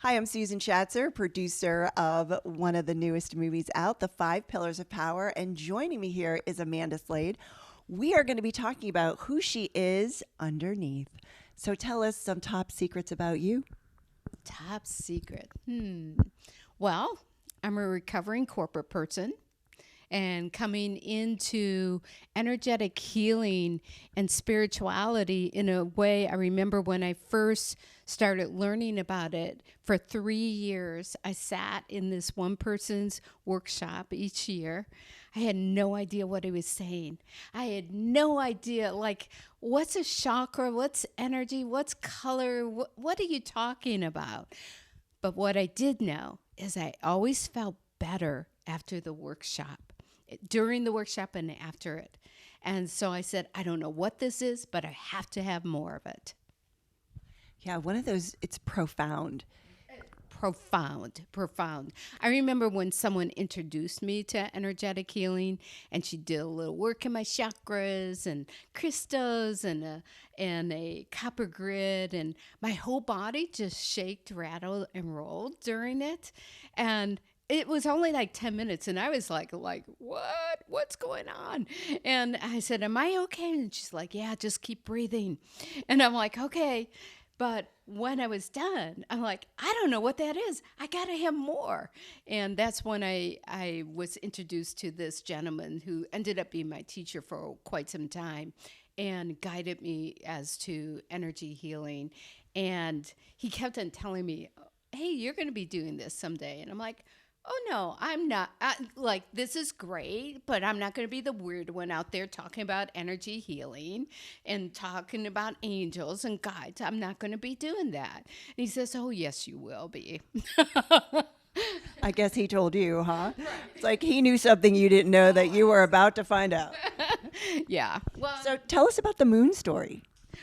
Hi, I'm Susan Schatzer, producer of one of the newest movies out, The Five Pillars of Power. And joining me here is Amanda Slade. We are going to be talking about who she is underneath. So tell us some top secrets about you. Top secret. Well, I'm a recovering corporate person and coming into energetic healing and spirituality in a way I remember when I first started learning about it. For 3 years, I sat in this one person's workshop each year. I had no idea what he was saying. I had no idea, like, what's a chakra? What's energy? What's color? What are you talking about? But what I did know is I always felt better after the workshop, during the workshop and after it. And so I said, I don't know what this is, but I have to have more of it. Yeah, one of those, it's profound. Profound. I remember when someone introduced me to energetic healing, and she did a little work in my chakras and crystals and a copper grid, and my whole body just shaked, rattled, and rolled during it. And it was only like 10 minutes, and I was like, what? What's going on? And I said, am I okay? And she's like, yeah, just keep breathing. And I'm like, okay. But when I was done, I'm like, I don't know what that is. I got to have more. And that's when I was introduced to this gentleman who ended up being my teacher for quite some time and guided me as to energy healing. And he kept on telling me, hey, you're going to be doing this someday. And I'm like, oh, no, I'm not. This is great, but I'm not going to be the weird one out there talking about energy healing and talking about angels and guides. I'm not going to be doing that. And he says, oh, yes, you will be. I guess he told you, huh? Right. It's like he knew something you didn't know that you were about to find out. Yeah. Well, so tell us about the moon story.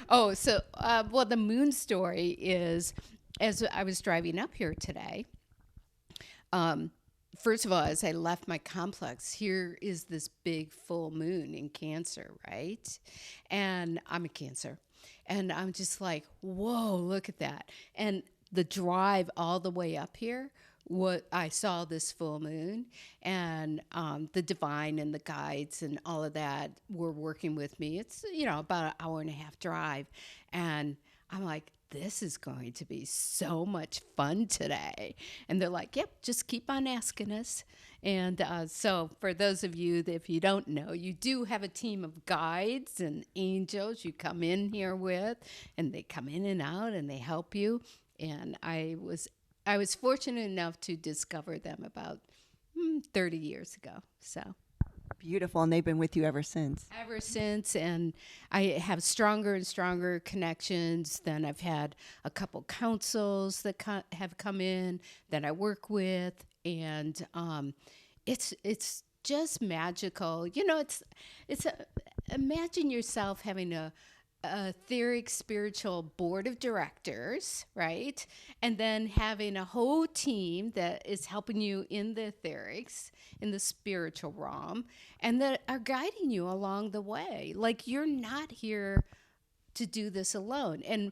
Oh, so, the moon story is, as I was driving up here today, first of all, as I left my complex, here is this big full moon in Cancer, right? And I'm a Cancer. And I'm just like, whoa, look at that. And the drive all the way up here, I saw this full moon, and the divine and the guides and all of that were working with me. It's, about an hour and a half drive. And I'm like, this is going to be so much fun today. And they're like, yep, just keep on asking us. And so for those of you that if you don't know, you do have a team of guides and angels you come in here with, and they come in and out and they help you. And I was fortunate enough to discover them about 30 years ago. So beautiful, and they've been with you ever since. And I have stronger and stronger connections. Then I've had a couple councils that have come in that I work with, and it's just magical. Imagine yourself having a etheric spiritual board of directors, right? And then having a whole team that is helping you in the etherics, in the spiritual realm, and that are guiding you along the way. Like, you're not here to do this alone. And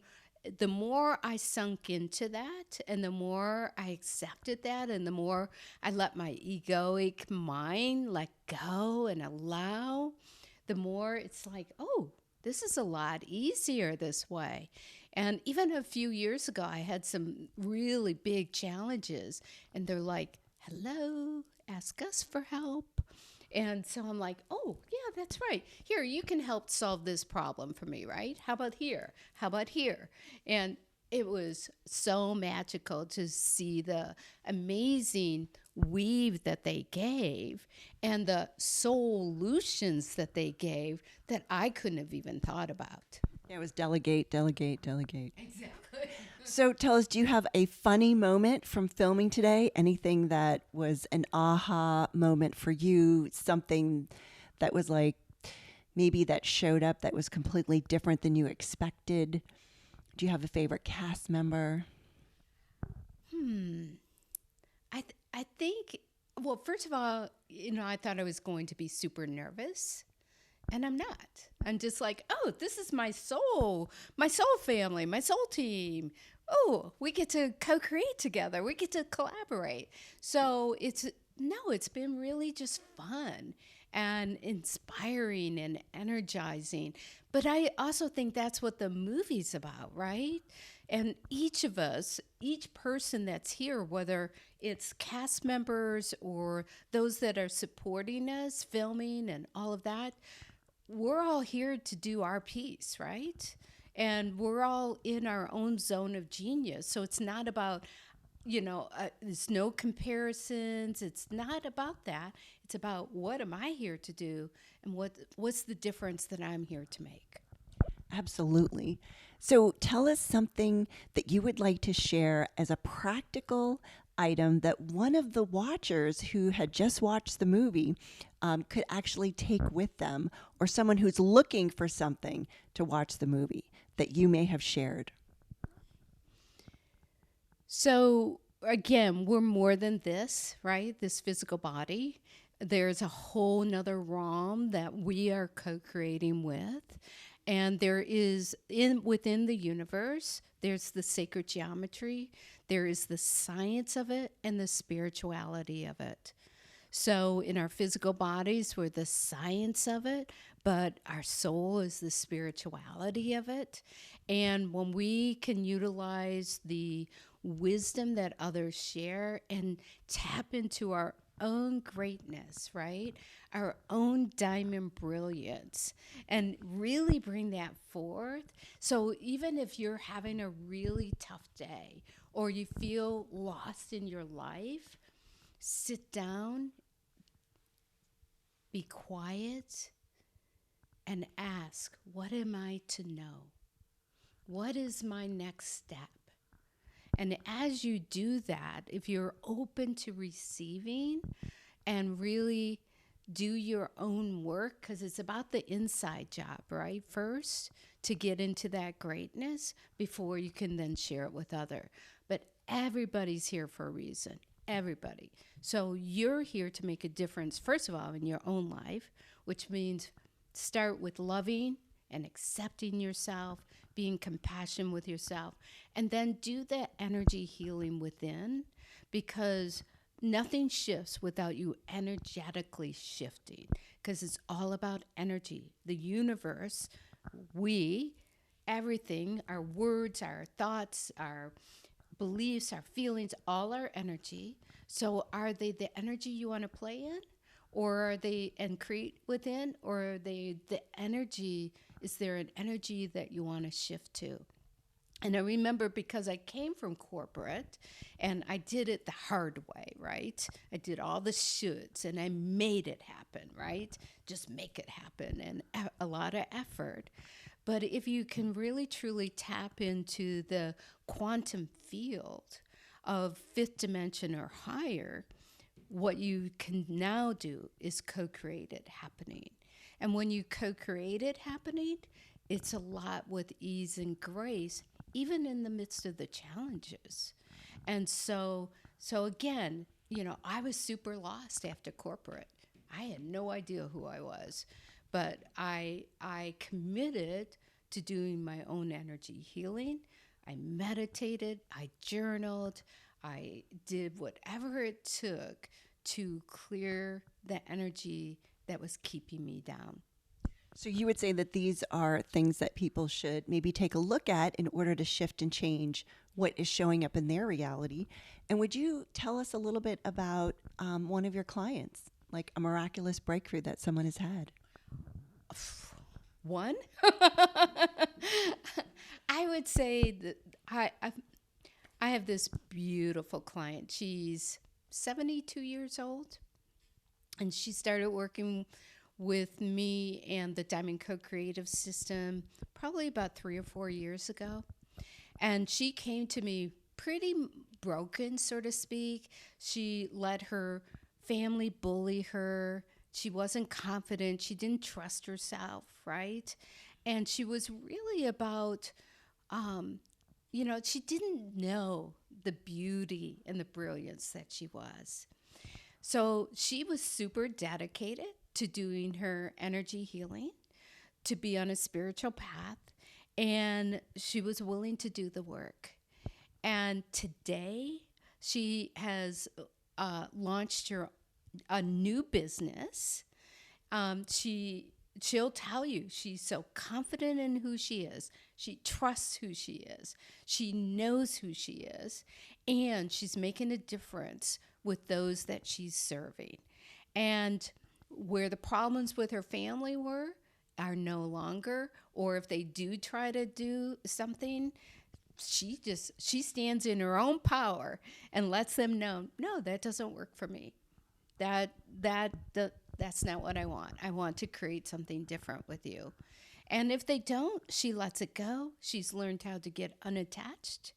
the more I sunk into that, and the more I accepted that, and the more I let my egoic mind let go and allow, the more it's like, oh, this is a lot easier this way. And even a few years ago, I had some really big challenges. And they're like, hello, ask us for help. And so I'm like, oh, yeah, that's right. Here, you can help solve this problem for me, right? How about here? How about here? And it was so magical to see the amazing weave that they gave and the solutions that they gave that I couldn't have even thought about. Yeah, it was delegate. Exactly. So tell us, do you have a funny moment from filming today? Anything that was an aha moment for you? Something that was like maybe that showed up that was completely different than you expected? Do you have a favorite cast member? I think, well, first of all, I thought I was going to be super nervous, and I'm not. I'm just like, oh, this is my soul family, my soul team. oh, we get to co-create together. We get to collaborate. So it's been really just fun and inspiring and energizing. But I also think that's what the movie's about, right? And each of us, each person that's here, whether it's cast members or those that are supporting us, filming and all of that, we're all here to do our piece, right? And we're all in our own zone of genius. So it's not about, there's no comparisons. It's not about that. It's about what am I here to do and what's the difference that I'm here to make. Absolutely. So tell us something that you would like to share as a practical item that one of the watchers who had just watched the movie could actually take with them, or someone who's looking for something to watch the movie that you may have shared. So again, we're more than this, right? This physical body. There's a whole nother realm that we are co-creating with. And there is within the universe, there's the sacred geometry, there is the science of it, and the spirituality of it. So in our physical bodies, we're the science of it, but our soul is the spirituality of it. And when we can utilize the wisdom that others share and tap into our own greatness, right? Our own diamond brilliance, and really bring that forth. So even if you're having a really tough day or you feel lost in your life, sit down, be quiet, and ask, what am I to know? What is my next step? And as you do that, if you're open to receiving and really do your own work, because it's about the inside job, right? First, to get into that greatness before you can then share it with others. But everybody's here for a reason. Everybody. So you're here to make a difference, first of all, in your own life, which means start with loving and accepting yourself, being compassionate with yourself, and then do that energy healing within, because nothing shifts without you energetically shifting, because it's all about energy. The universe, everything, our words, our thoughts, our beliefs, our feelings, all our energy. So are they the energy you want to play in? Or are they and create within? Or are they the energy? Is there an energy that you want to shift to? And I remember, because I came from corporate and I did it the hard way, right? I did all the shoulds and I made it happen, right? Just make it happen, and a lot of effort. But if you can really truly tap into the quantum field of fifth dimension or higher, what you can now do is co-create it happening. And when you co-create it happening, it's a lot with ease and grace, even in the midst of the challenges. And so again, I was super lost after corporate. I had no idea who I was, but I committed to doing my own energy healing. I meditated, I journaled, I did whatever it took to clear the energy that was keeping me down. So you would say that these are things that people should maybe take a look at in order to shift and change what is showing up in their reality. And would you tell us a little bit about one of your clients, like a miraculous breakthrough that someone has had? One? I would say that I have this beautiful client. She's 72 years old, and she started working with me and the Diamond Co-Creative System probably about 3 or 4 years ago. And she came to me pretty broken, so to speak. She let her family bully her. She wasn't confident. She didn't trust herself, right? And she was really about, she didn't know the beauty and the brilliance that she was. So she was super dedicated to doing her energy healing, to be on a spiritual path, and she was willing to do the work. And today she has launched a new business. She'll tell you she's so confident in who she is. She trusts who she is. She knows who she is, and she's making a difference with those that she's serving. And where the problems with her family were are no longer, or if they do try to do something, she stands in her own power and lets them know, no, that doesn't work for me. That's not what I want. I want to create something different with you. And if they don't, she lets it go. She's learned how to get unattached,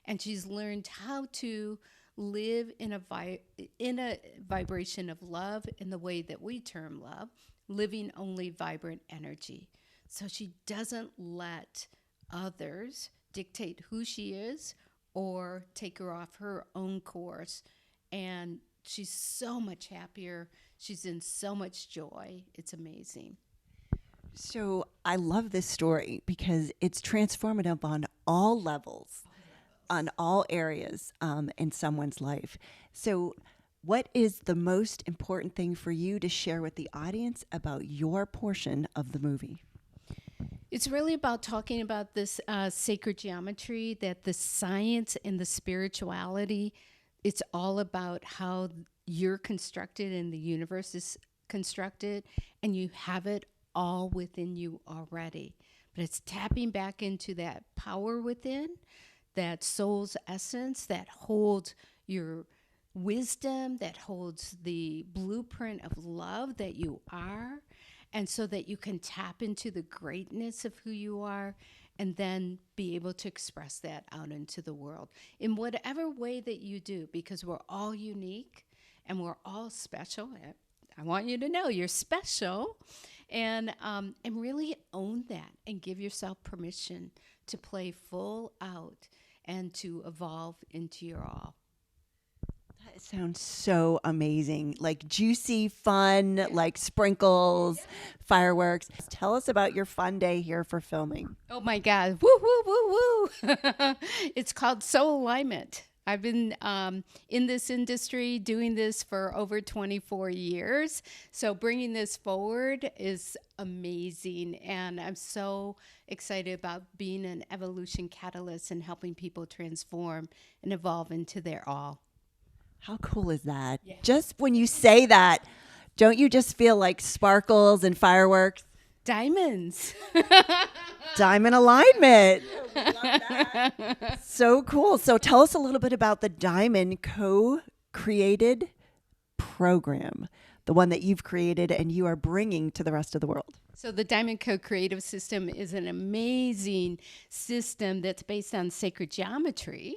and she's learned how to live in a vibration of love in the way that we term love, living only vibrant energy. So she doesn't let others dictate who she is or take her off her own course. And she's so much happier. She's in so much joy. It's amazing. So I love this story because it's transformative on all levels, on all areas in someone's life. So what is the most important thing for you to share with the audience about your portion of the movie? It's really about talking about this sacred geometry, that the science and the spirituality, it's all about how you're constructed and the universe is constructed, and you have it all within you already. But it's tapping back into that power within, that soul's essence that holds your wisdom, that holds the blueprint of love that you are, and so that you can tap into the greatness of who you are and then be able to express that out into the world in whatever way that you do, because we're all unique and we're all special. I want you to know you're special, and really own that and give yourself permission to play full out and to evolve into your all. That sounds so amazing. Like juicy, fun, like sprinkles, fireworks. Tell us about your fun day here for filming. Oh my God. Woo, woo, woo, woo. It's called Soul Alignment. I've been in this industry doing this for over 24 years. So bringing this forward is amazing. And I'm so excited about being an evolution catalyst and helping people transform and evolve into their all. How cool is that? Yeah. Just when you say that, don't you just feel like sparkles and fireworks? Diamonds. Diamond alignment. We love that. So cool. So tell us a little bit about the Diamond co-created program, the one that you've created and you are bringing to the rest of the world. So the Diamond Co-Creative System is an amazing system that's based on sacred geometry,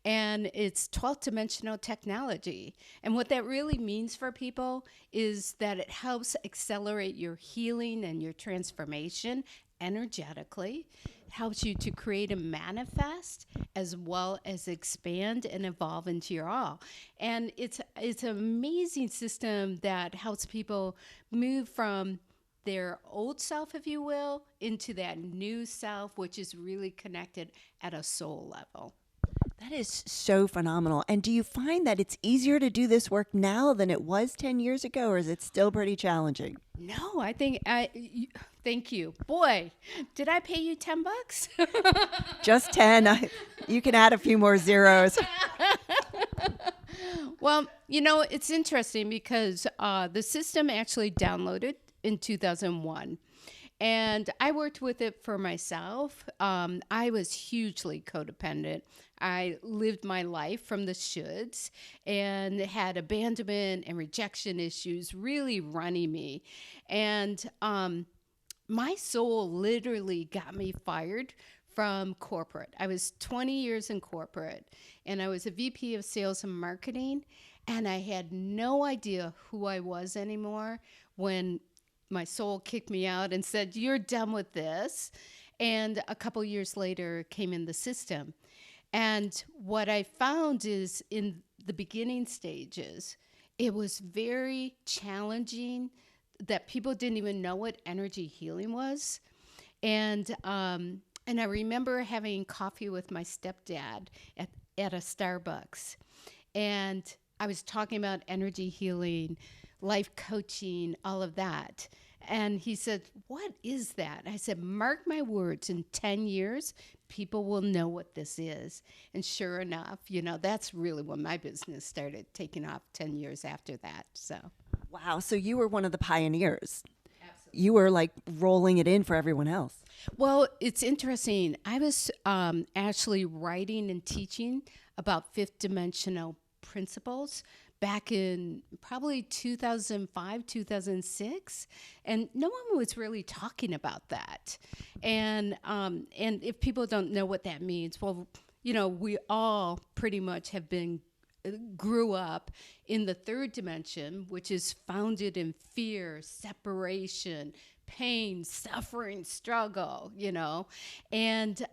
and it's 12th dimensional technology. And what that really means for people is that it helps accelerate your healing and your transformation energetically. It helps you to create and manifest as well as expand and evolve into your all. And it's an amazing system that helps people move from their old self, if you will, into that new self, which is really connected at a soul level. That is so phenomenal. And do you find that it's easier to do this work now than it was 10 years ago, or is it still pretty challenging? No, I think, thank you. Boy, did I pay you $10? Just 10. You can add a few more zeros. Well, you know, it's interesting because the system actually downloaded in 2001. And I worked with it for myself. I was hugely codependent. I lived my life from the shoulds and had abandonment and rejection issues really running me. And my soul literally got me fired from corporate. I was 20 years in corporate, and I was a VP of sales and marketing, and I had no idea who I was anymore when my soul kicked me out and said, "You're done with this." And a couple years later came in the system. And what I found is in the beginning stages, it was very challenging that people didn't even know what energy healing was. And I remember having coffee with my stepdad at a Starbucks, and I was talking about energy healing, life coaching, all of that. And he said, "What is that?" I said, "Mark my words, in 10 years, people will know what this is." And sure enough, that's really when my business started taking off 10 years after that. So, Wow. So you were one of the pioneers. absolutely. You were like rolling it in for everyone else. Well, it's interesting. I was actually writing and teaching about fifth dimensional principles back in probably 2005, 2006, and no one was really talking about that. And if people don't know what that means, well, we all pretty much grew up in the third dimension, which is founded in fear, separation, pain, suffering, struggle, and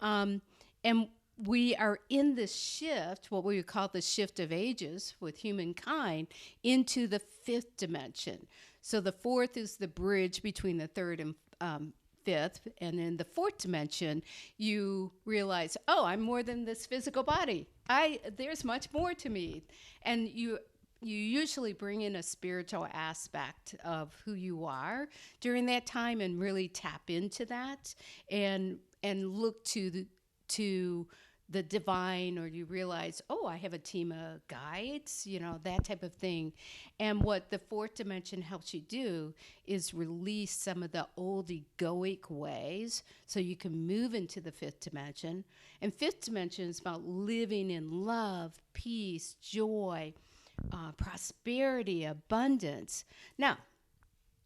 we are in this shift, what we would call the shift of ages with humankind, into the fifth dimension. So the fourth is the bridge between the third and fifth, and in the fourth dimension, you realize, oh, I'm more than this physical body. There's much more to me, and you usually bring in a spiritual aspect of who you are during that time, and really tap into that, and look to the divine, or you realize, oh, I have a team of guides, that type of thing. And what the fourth dimension helps you do is release some of the old egoic ways so you can move into the fifth dimension. And fifth dimension is about living in love, peace, joy, prosperity, abundance. Now,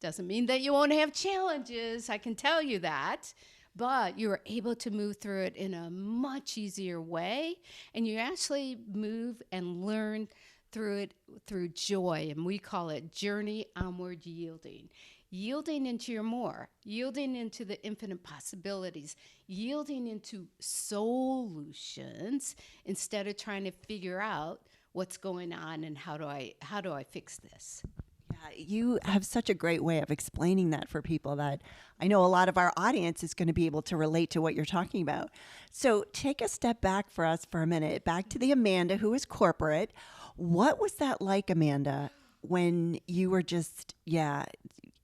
doesn't mean that you won't have challenges, I can tell you that. But you're able to move through it in a much easier way, and you actually move and learn through it through joy, and we call it journey onward yielding. Yielding into your more, yielding into the infinite possibilities, yielding into solutions instead of trying to figure out what's going on and how do I fix this. Yeah, you have such a great way of explaining that for people that I know a lot of our audience is going to be able to relate to what you're talking about. So take a step back for us for a minute, back to the Amanda who is corporate. What was that like, Amanda, when you were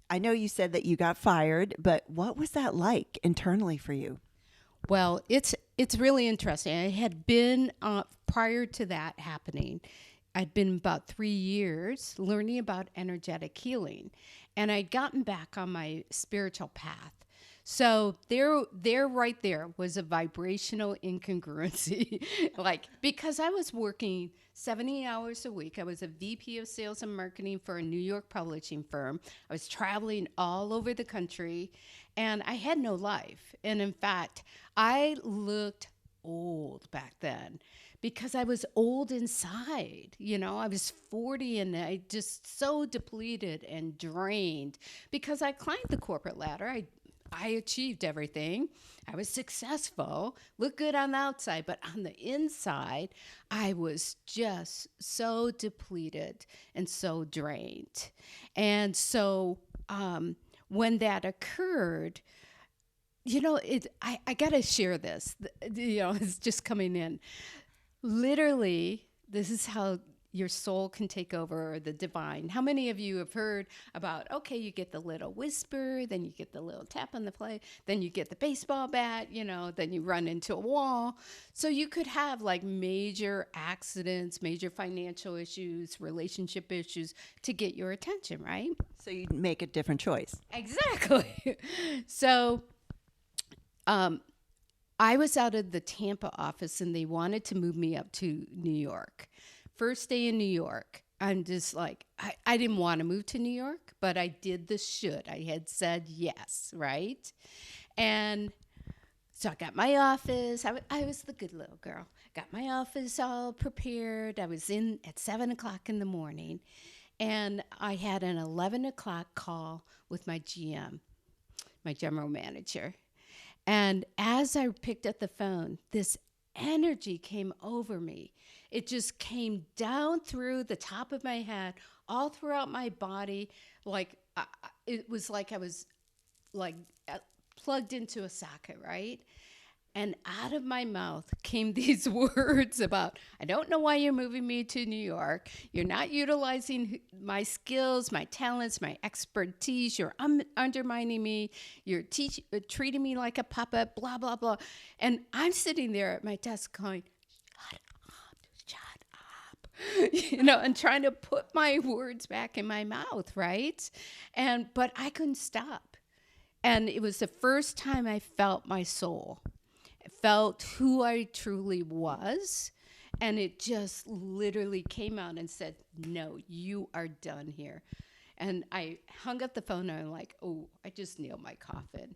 I know you said that you got fired, but what was that like internally for you? Well, it's really interesting. I had been, prior to that happening, I'd been about 3 years learning about energetic healing, and I'd gotten back on my spiritual path. So there right there was a vibrational incongruency. Because I was working 70 hours a week. I was a VP of sales and marketing for a New York publishing firm. I was traveling all over the country, and I had no life. And in fact, I looked old back then, because I was old inside. I was 40 and I just so depleted and drained because I climbed the corporate ladder. I achieved everything. I was successful, looked good on the outside, but on the inside, I was just so depleted and so drained. And so when that occurred, I got to share this. It's just coming in. Literally, this is how your soul can take over, the divine. How many of you have heard about, okay, you get the little whisper, then you get the little tap on the plate, then you get the baseball bat, then you run into a wall. So you could have like major accidents, major financial issues, relationship issues to get your attention, right? So you make a different choice. Exactly. So, I was out of the Tampa office and they wanted to move me up to New York. First day in New York, I'm just like, I didn't want to move to New York, but I did the should. I had said yes, right? And so I got my office. I was the good little girl. Got my office all prepared. I was in at 7 o'clock in the morning, and I had an 11 o'clock call with my GM, my general manager. And as I picked up the phone, this energy came over me. It just came down through the top of my head, all throughout my body. It was like I was plugged into a socket, right? And out of my mouth came these words about, I don't know why you're moving me to New York. You're not utilizing my skills, my talents, my expertise. You're undermining me. You're treating me like a puppet, blah, blah, blah. And I'm sitting there at my desk going, shut up, and trying to put my words back in my mouth, right? But I couldn't stop. And it was the first time I felt my soul. Felt who I truly was, and it just literally came out and said, no, you are done here. And I hung up the phone, and I'm like, oh, I just nailed my coffin.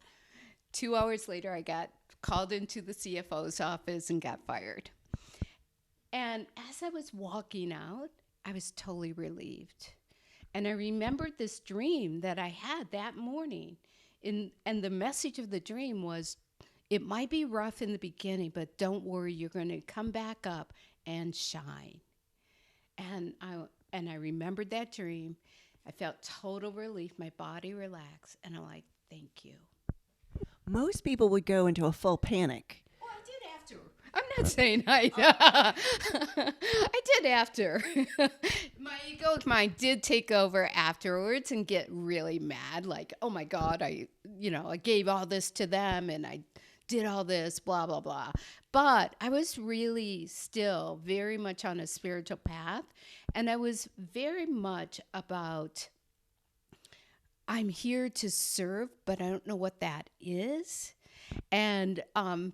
2 hours later, I got called into the CFO's office and got fired. And as I was walking out, I was totally relieved. And I remembered this dream that I had that morning. And the message of the dream was, it might be rough in the beginning, but don't worry, you're going to come back up and shine. And I remembered that dream. I felt total relief. My body relaxed. And I'm like, thank you. Most people would go into a full panic. Well, I did after. I'm not saying I did after. My ego mind did take over afterwards and get really mad. Like, oh my God, I gave all this to them and I did all this, blah, blah, blah. But I was really still very much on a spiritual path. And I was very much about, I'm here to serve, but I don't know what that is. And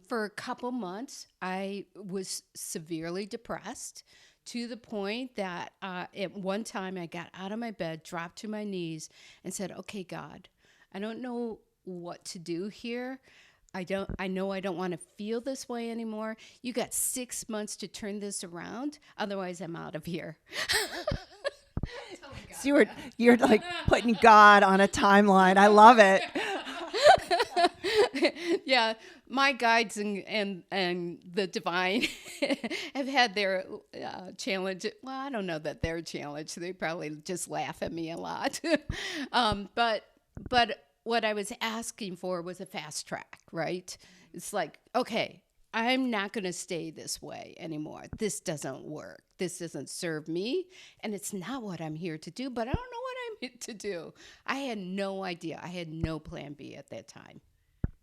for a couple months, I was severely depressed to the point that at one time I got out of my bed, dropped to my knees, and said, okay, God, I don't know what to do here. I know I don't want to feel this way anymore. You got 6 months to turn this around. Otherwise, I'm out of here. So you're like putting God on a timeline. I love it. Yeah, my guides and the divine have had their challenge. Well, I don't know that they're challenged. They probably just laugh at me a lot. But what I was asking for was a fast track, right? It's like, okay, I'm not going to stay this way anymore. This doesn't work. This doesn't serve me, and it's not what I'm here to do, but I don't know what I'm here to do. I had no idea. I had no plan B at that time.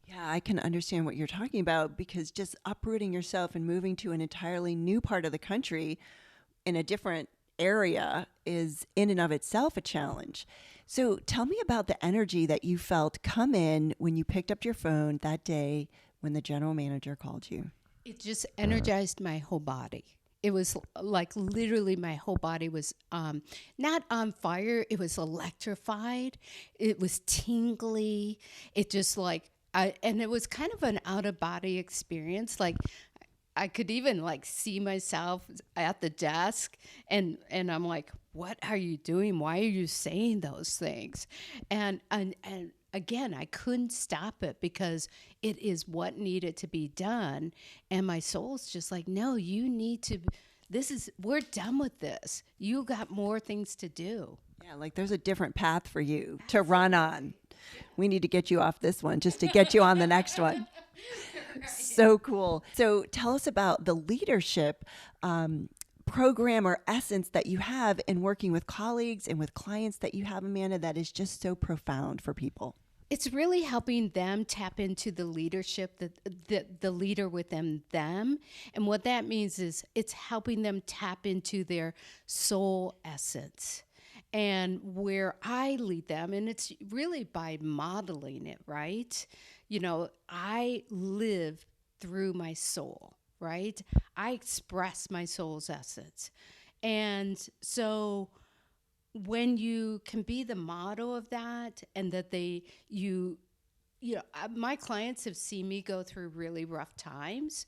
Yeah, I can understand what you're talking about, because just uprooting yourself and moving to an entirely new part of the country in a different area is in and of itself a challenge. So tell me about the energy that you felt come in when you picked up your phone that day when the general manager called you. It just energized my whole body. It was like literally my whole body was not on fire. It was electrified. It was tingly. It just and it was kind of an out of body experience. Like I could even see myself at the desk and I'm like, what are you doing? Why are you saying those things? And again, I couldn't stop it because it is what needed to be done. And my soul's just like, no, you need to, we're done with this. You got more things to do. Yeah, there's a different path for you to run on. We need to get you off this one just to get you on the next one. Right. So cool. So tell us about the leadership program or essence that you have in working with colleagues and with clients that you have, Amanda, that is just so profound for people. It's really helping them tap into the leadership, the leader within them. And what that means is it's helping them tap into their soul essence. And where I lead them, and it's really by modeling it, right? I live through my soul, right? I express my soul's essence. And so when you can be the model of that, and that my clients have seen me go through really rough times,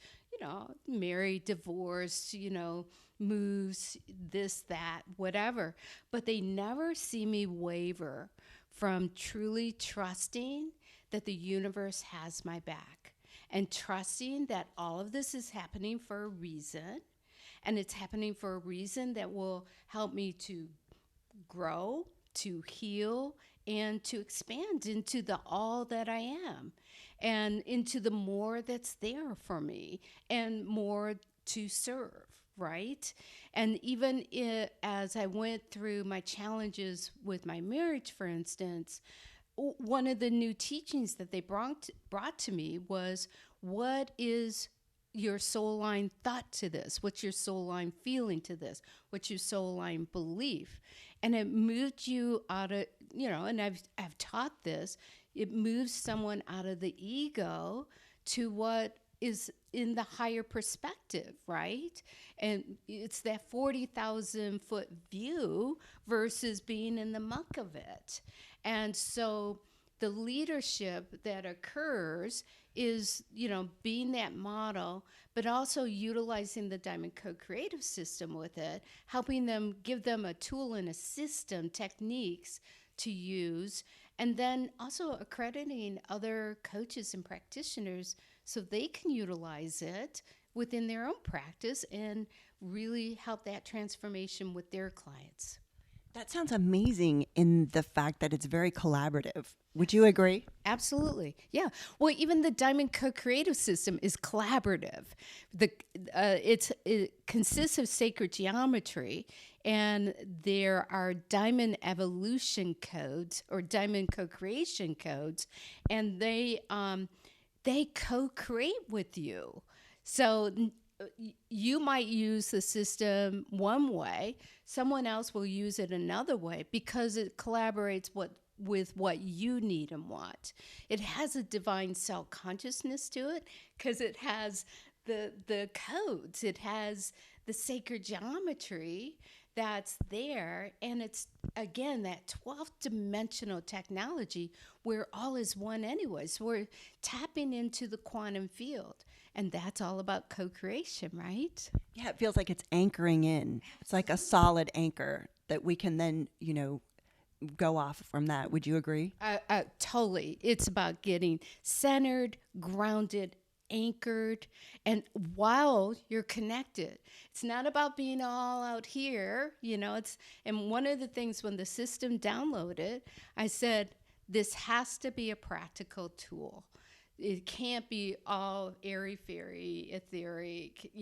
married, divorced, moves, this, that, whatever. But they never see me waver from truly trusting that the universe has my back and trusting that all of this is happening for a reason. And it's happening for a reason that will help me to grow, to heal, and to expand into the all that I am. and into the more that's there for me and more to serve, right? And even as I went through my challenges with my marriage, for instance, one of the new teachings that they brought to me was, what is your soul line thought to this? What's your soul line feeling to this? What's your soul line belief? And it moved you out of, and I've taught this, it moves someone out of the ego to what is in the higher perspective, right? And it's that 40,000 foot view versus being in the muck of it. And so the leadership that occurs is, being that model, but also utilizing the Diamond Co-Creative system with it, helping them, give them a tool and a system, techniques to use, and then also accrediting other coaches and practitioners so they can utilize it within their own practice and really help that transformation with their clients. That sounds amazing in the fact that it's very collaborative. Would you agree? Absolutely. Yeah. Well, even the Diamond Co-Creative system is collaborative. It consists of sacred geometry, and there are Diamond evolution codes or Diamond co-creation codes, and they co-create with you. So you might use the system one way, someone else will use it another way because it collaborates with what you need and want. It has a divine self-consciousness to it because it has the codes, it has the sacred geometry that's there, and it's, again, that 12th dimensional technology where all is one anyway. So we're tapping into the quantum field, and that's all about co-creation, right? Yeah, it feels like it's anchoring in. It's like a solid anchor that we can then, go off from that. Would you agree? Totally. It's about getting centered, grounded, anchored, and while you're connected. It's not about being all out here, and one of the things when the system downloaded, I said, this has to be a practical tool. It can't be all airy-fairy, etheric,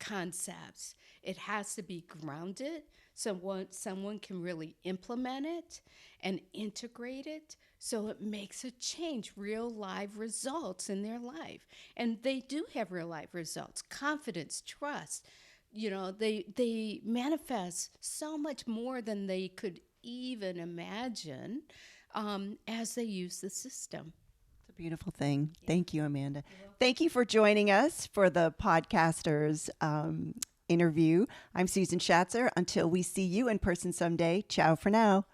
concepts. It has to be grounded so someone can really implement it and integrate it so it makes a change, real live results in their life. And they do have real life results, confidence, trust. They manifest so much more than they could even imagine as they use the system. It's a beautiful thing. Yeah. Thank you, Amanda. Thank you for joining us for the podcasters interview. I'm Susan Schatzer. Until we see you in person someday, ciao for now.